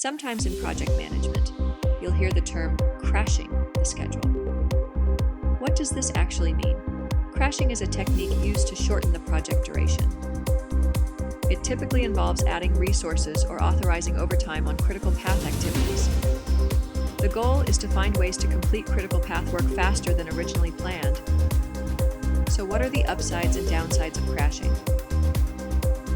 Sometimes in project management, you'll hear the term crashing the schedule. What does this actually mean? Crashing is a technique used to shorten the project duration. It typically involves adding resources or authorizing overtime on critical path activities. The goal is to find ways to complete critical path work faster than originally planned. So what are the upsides and downsides of crashing?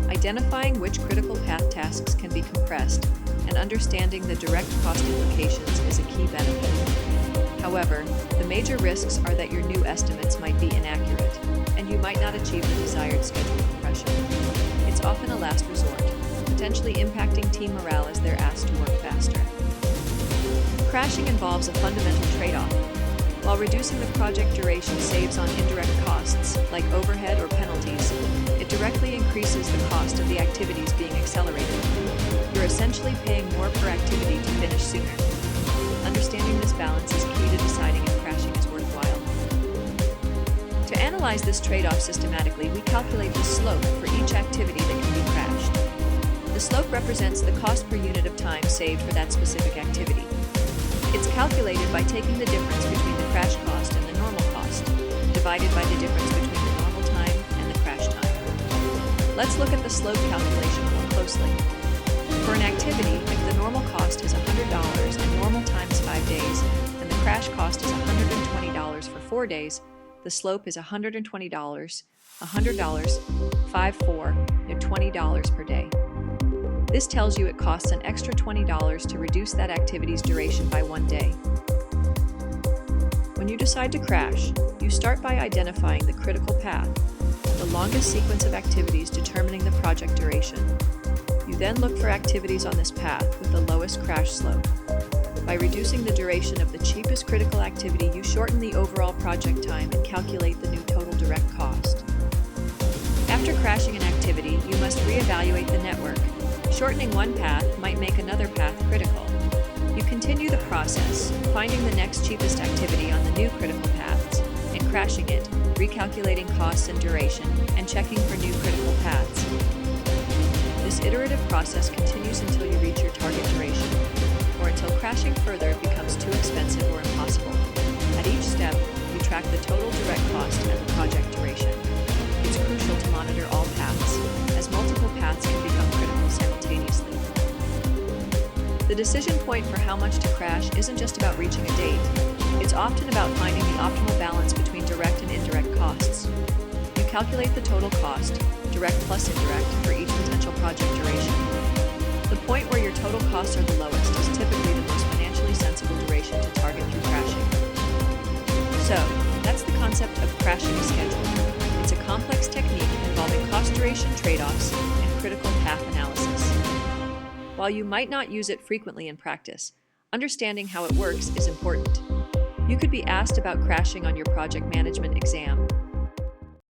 Identifying which critical path tasks can be compressed and understanding the direct cost implications is a key benefit. However, the major risks are that your new estimates might be inaccurate, and you might not achieve the desired schedule compression. It's often a last resort, potentially impacting team morale as they're asked to work faster. Crashing involves a fundamental trade-off. While reducing the project duration saves on indirect costs, like overhead or penalties, it directly increases the cost of the activities being accelerated. You're essentially paying more per activity to finish sooner. Understanding this balance is key to deciding if crashing is worthwhile. To analyze this trade-off systematically, we calculate the slope for each activity that can be crashed. The slope represents the cost per unit of time saved for that specific activity. It's calculated by taking the difference between the crash cost and the normal cost, divided by the difference between the normal time and the crash time. Let's look at the slope calculation more closely. For an activity, if the normal cost is $100 and normal time is 5 days, and the crash cost is $120 for 4 days, the slope is $120, $100, 5, 4, and $20 per day. This tells you it costs an extra $20 to reduce that activity's duration by 1 day. When you decide to crash, you start by identifying the critical path, the longest sequence of activities determining the project duration. You then look for activities on this path with the lowest crash slope. By reducing the duration of the cheapest critical activity, you shorten the overall project time and calculate the new total direct cost. After crashing an activity, you must reevaluate the network. Shortening one path might make another path critical. You continue the process, finding the next cheapest activity on the new critical paths, and crashing it, recalculating costs and duration, and checking for new critical paths. This iterative process continues until you reach your target duration, or until crashing further becomes too expensive or impossible. At each step, you track the total direct cost and the project duration. It's crucial to monitor all paths, as multiple paths can become critical simultaneously. The decision point for how much to crash isn't just about reaching a date. It's often about finding the optimal balance between direct and indirect costs. You calculate the total cost, direct plus indirect, for each potential project duration. The point where your total costs are the lowest is typically the most financially sensible duration to target through crashing. So, that's the concept of crashing a schedule. It's a complex technique involving cost-duration trade-offs and critical path analysis. While you might not use it frequently in practice, understanding how it works is important. You could be asked about crashing on your project management exam.